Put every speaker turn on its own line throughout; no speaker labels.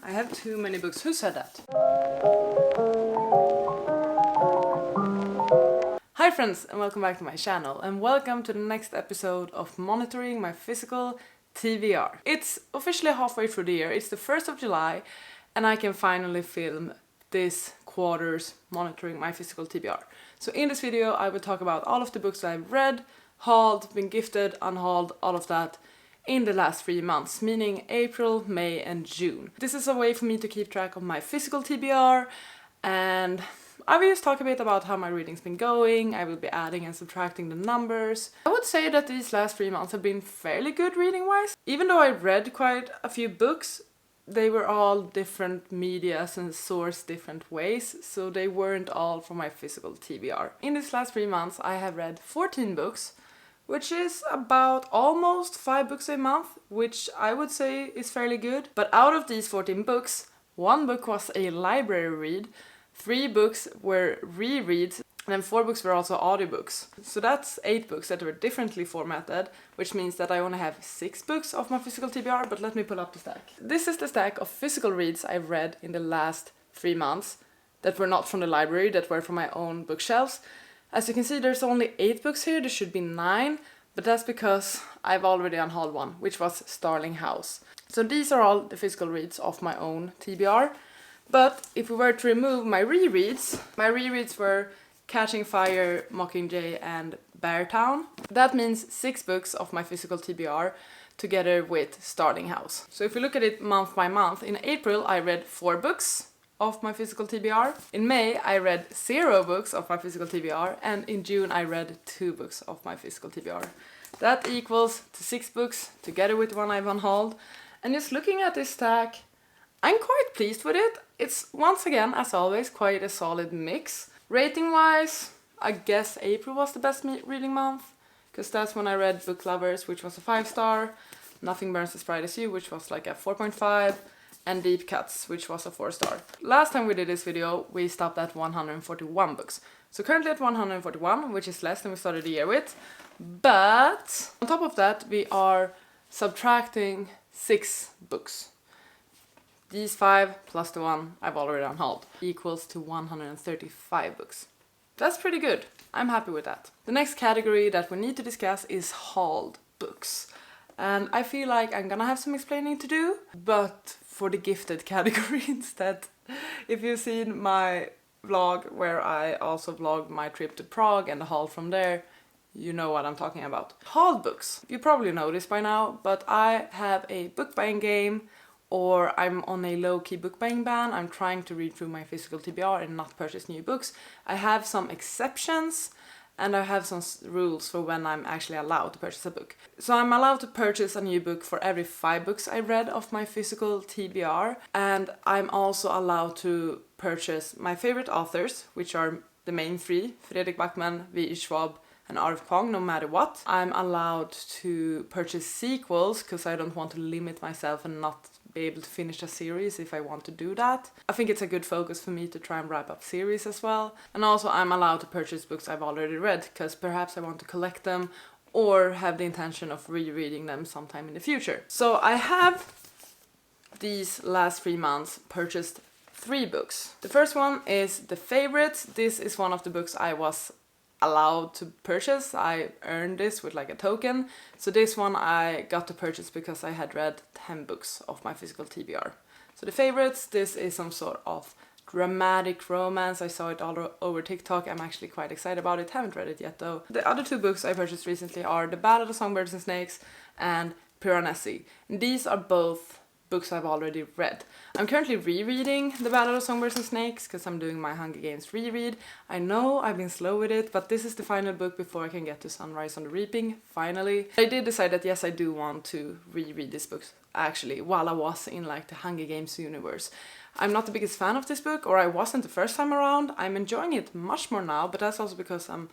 I have too many books. Who said that? Hi friends, and welcome back to my channel, and welcome to the next episode of monitoring my physical TBR. It's officially halfway through the year, it's the 1st of July, and I can finally film this quarter's monitoring my physical TBR. So in this video I will talk about all of the books I've read, hauled, been gifted, unhauled, all of that in the last 3 months, meaning April, May and June. This is a way for me to keep track of my physical TBR, and I will just talk a bit about how my reading's been going. I will be adding and subtracting the numbers. I would say that these last 3 months have been fairly good reading-wise. Even though I read quite a few books, they were all different medias and sourced different ways, so they weren't all for my physical TBR. In these last 3 months I have read 14 books, which is about almost 5 books a month, which I would say is fairly good. But out of these 14 books, 1 book was a library read, 3 books were rereads, and then 4 books were also audiobooks. So that's 8 books that were differently formatted, which means that I only have 6 books of my physical TBR, but let me pull up the stack. This is the stack of physical reads I've read in the last 3 months that were not from the library, that were from my own bookshelves. As you can see, there's only 8 books here, there should be 9, but that's because I've already unhauled one, which was Starling House. So these are all the physical reads of my own TBR. But if we were to remove my rereads were Catching Fire, Mockingjay and Beartown. That means 6 books of my physical TBR together with Starling House. So if we look at it month by month, in April I read 4 books of my physical TBR. In May I read 0 books of my physical TBR, and in June I read 2 books of my physical TBR. That equals to 6 books together with one I've unhauled. And just looking at this stack, I'm quite pleased with it. It's once again, as always, quite a solid mix. Rating wise, I guess April was the best reading month, because that's when I read Book Lovers, which was a 5-star, Nothing Burns as Bright as You, which was like a 4.5, and Deep Cuts, which was a 4-star. Last time we did this video, we stopped at 141 books. So currently at 141, which is less than we started the year with. But on top of that, we are subtracting 6 books. These 5 plus the one I've already unhauled equals to 135 books. That's pretty good. I'm happy with that. The next category that we need to discuss is hauled books. And I feel like I'm gonna have some explaining to do, but for the gifted category instead. If you've seen my vlog where I also vlogged my trip to Prague and the haul from there, you know what I'm talking about. Hauled books. You probably know this by now, but I have a book buying game, or I'm on a low-key book buying ban. I'm trying to read through my physical TBR and not purchase new books. I have some exceptions, and I have some rules for when I'm actually allowed to purchase a book. So I'm allowed to purchase a new book for every 5 books I read of my physical TBR, and I'm also allowed to purchase my favorite authors, which are the main 3, Fredrik Backman, V.E. Schwab, and R.F. Kuang, no matter what. I'm allowed to purchase sequels, because I don't want to limit myself and not be able to finish a series if I want to do that. I think it's a good focus for me to try and wrap up series as well. And also I'm allowed to purchase books I've already read, because perhaps I want to collect them or have the intention of rereading them sometime in the future. So I have these last 3 months purchased 3 books. The first one is The Favorites. This is one of the books I was allowed to purchase. I earned this with like a token. So this one I got to purchase because I had read 10 books of my physical TBR. So The Favorites, this is some sort of dramatic romance. I saw it all over TikTok. I'm actually quite excited about it. Haven't read it yet though. The other 2 books I purchased recently are The Ballad of Songbirds and Snakes and Piranesi. These are both books I've already read. I'm currently rereading The Ballad of Songbirds and Snakes because I'm doing my Hunger Games reread. I know I've been slow with it, but this is the final book before I can get to Sunrise on the Reaping, finally. I did decide that yes, I do want to reread this book actually while I was in like the Hunger Games universe. I'm not the biggest fan of this book, or I wasn't the first time around. I'm enjoying it much more now, but that's also because I'm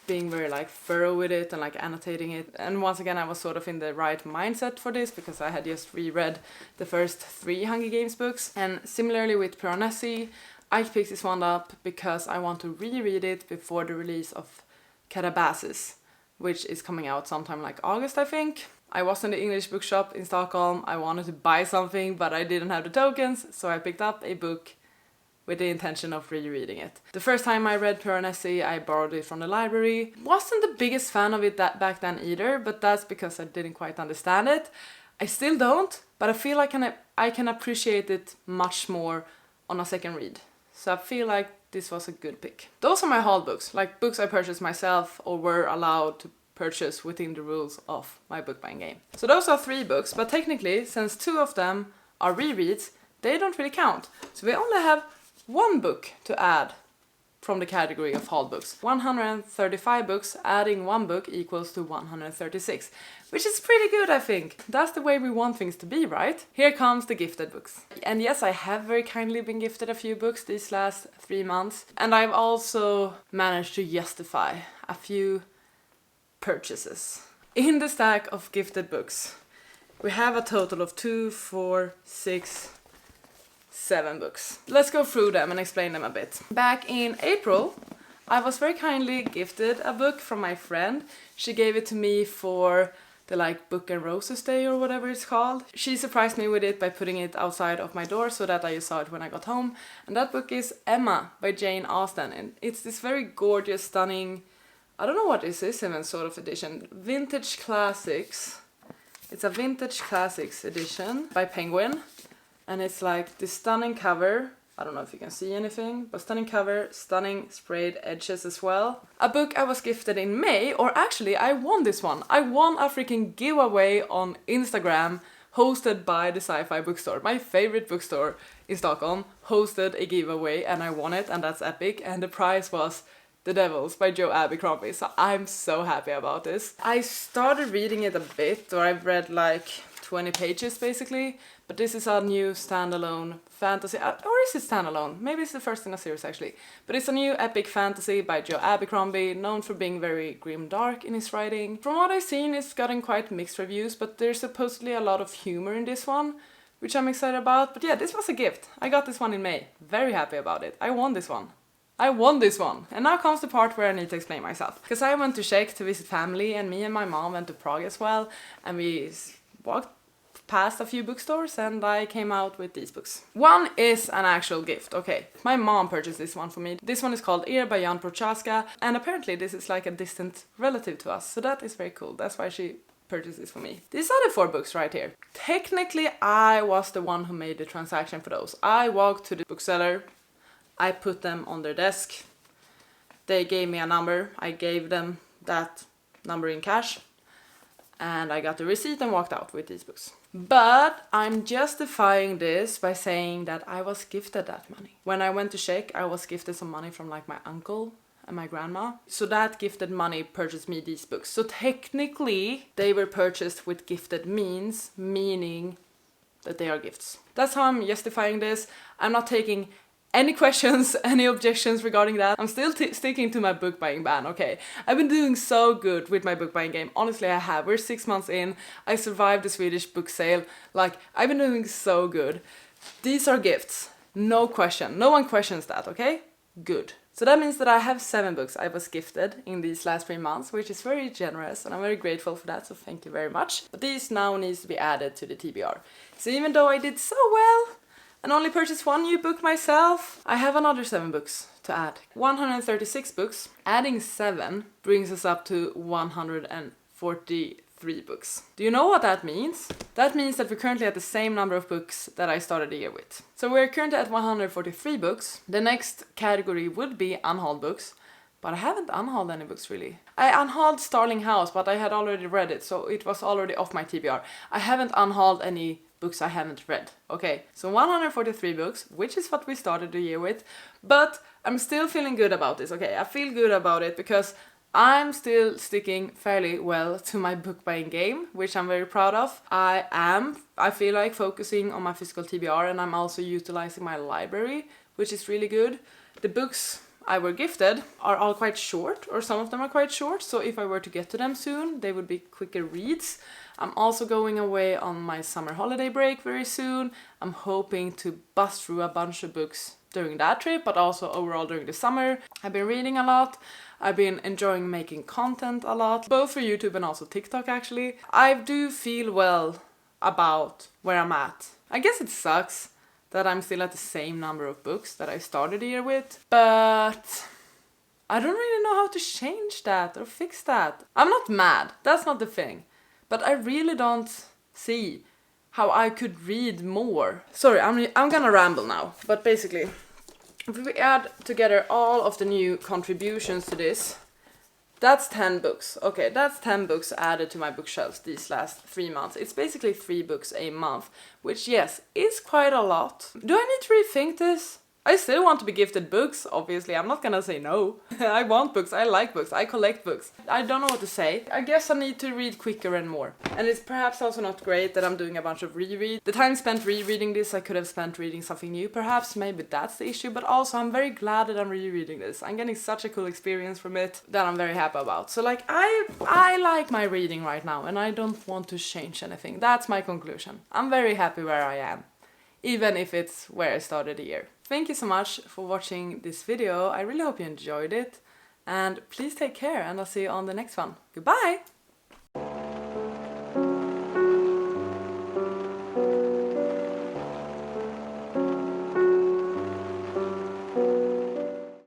being very like thorough with it and like annotating it. And once again I was sort of in the right mindset for this because I had just reread the first 3 Hunger Games books. And similarly with Piranesi, I picked this one up because I want to reread it before the release of Calabasas, which is coming out sometime like August I think. I was in the English bookshop in Stockholm. I wanted to buy something, but I didn't have the tokens, so I picked up a book with the intention of rereading it. The first time I read Piranesi, I borrowed it from the library. Wasn't the biggest fan of it back then either, but that's because I didn't quite understand it. I still don't, but I feel like I can appreciate it much more on a second read. So I feel like this was a good pick. Those are my haul books, like books I purchased myself or were allowed to purchase within the rules of my book buying game. So those are 3 books, but technically, since 2 of them are rereads, they don't really count. So we only have 1 book to add from the category of haul books. 135 books, adding 1 book equals to 136, which is pretty good, I think. That's the way we want things to be, right? Here comes the gifted books. And yes, I have very kindly been gifted a few books these last 3 months, and I've also managed to justify a few purchases. In the stack of gifted books, we have a total of 2, 4, 6, 7 books. Let's go through them and explain them a bit. Back in April, I was very kindly gifted a book from my friend. She gave it to me for the Book and Roses Day or whatever it's called. She surprised me with it by putting it outside of my door so that I saw it when I got home. And that book is Emma by Jane Austen. And it's this very gorgeous, stunning, I don't know what this is even, sort of edition. Vintage Classics. It's a Vintage Classics edition by Penguin. And it's like this stunning cover. I don't know if you can see anything, but stunning cover, stunning sprayed edges as well. A book I was gifted in May, or actually I won this one. I won a freaking giveaway on Instagram hosted by the Sci-Fi Bookstore. My favorite bookstore in Stockholm hosted a giveaway and I won it, and that's epic. And the prize was The Devils by Joe Abercrombie, so I'm so happy about this. I started reading it a bit, or I've read 20 pages basically, but this is a new standalone fantasy, or is it standalone? Maybe it's the first in a series actually, but it's a new epic fantasy by Joe Abercrombie, known for being very grim dark in his writing. From what I've seen, it's gotten quite mixed reviews, but there's supposedly a lot of humor in this one, which I'm excited about. But yeah, this was a gift. I got this one in May. Very happy about it. I won this one. And now comes the part where I need to explain myself. Because I went to Czech to visit family, and me and my mom went to Prague as well, and we walked past a few bookstores and I came out with these books. One is an actual gift, okay. My mom purchased this one for me. This one is called Ir by Jan Prochaska, and apparently this is like a distant relative to us, so that is very cool. That's why she purchased this for me. These are the 4 books right here. Technically, I was the one who made the transaction for those. I walked to the bookseller, I put them on their desk, they gave me a number, I gave them that number in cash, and I got the receipt and walked out with these books. But I'm justifying this by saying that I was gifted that money. When I went to Czech, I was gifted some money from my uncle and my grandma. So that gifted money purchased me these books. So technically, they were purchased with gifted means, meaning that they are gifts. That's how I'm justifying this. I'm not taking any questions, any objections regarding that. I'm still sticking to my book buying ban, okay? I've been doing so good with my book buying game. Honestly, I have. We're 6 months in. I survived the Swedish book sale. I've been doing so good. These are gifts. No question. No one questions that, okay? Good. So that means that I have 7 books I was gifted in these last 3 months, which is very generous, and I'm very grateful for that, so thank you very much. But these now needs to be added to the TBR. So even though I did so well, and only purchased 1 new book myself, I have another 7 books to add. 136 books. Adding 7 brings us up to 143 books. Do you know what that means? That means that we're currently at the same number of books that I started the year with. So we're currently at 143 books. The next category would be unhauled books, but I haven't unhauled any books really. I unhauled Starling House, but I had already read it, so it was already off my TBR. I haven't unhauled any books I haven't read. Okay, so 143 books, which is what we started the year with, but I'm still feeling good about this, okay? I feel good about it because I'm still sticking fairly well to my book buying game, which I'm very proud of. I feel like focusing on my physical TBR, and I'm also utilizing my library, which is really good. The books I were gifted are all quite short, or some of them are quite short, so if I were to get to them soon, they would be quicker reads. I'm also going away on my summer holiday break very soon. I'm hoping to bust through a bunch of books during that trip, but also overall during the summer. I've been reading a lot. I've been enjoying making content a lot, both for YouTube and also TikTok actually. I do feel well about where I'm at. I guess it sucks that I'm still at the same number of books that I started the year with, but I don't really know how to change that or fix that. I'm not mad, that's not the thing, but I really don't see how I could read more. Sorry, I'm gonna ramble now, but basically, if we add together all of the new contributions to this, that's 10 books. Okay, that's 10 books added to my bookshelves these last 3 months. It's basically 3 books a month, which, yes, is quite a lot. Do I need to rethink this? I still want to be gifted books, obviously. I'm not gonna say no. I want books, I like books, I collect books. I don't know what to say. I guess I need to read quicker and more. And it's perhaps also not great that I'm doing a bunch of reread. The time spent rereading this, I could have spent reading something new, perhaps. Maybe that's the issue. But also, I'm very glad that I'm rereading this. I'm getting such a cool experience from it that I'm very happy about. So, like, I like my reading right now, and I don't want to change anything. That's my conclusion. I'm very happy where I am, even if it's where I started the year. Thank you so much for watching this video. I really hope you enjoyed it. And please take care, and I'll see you on the next one. Goodbye!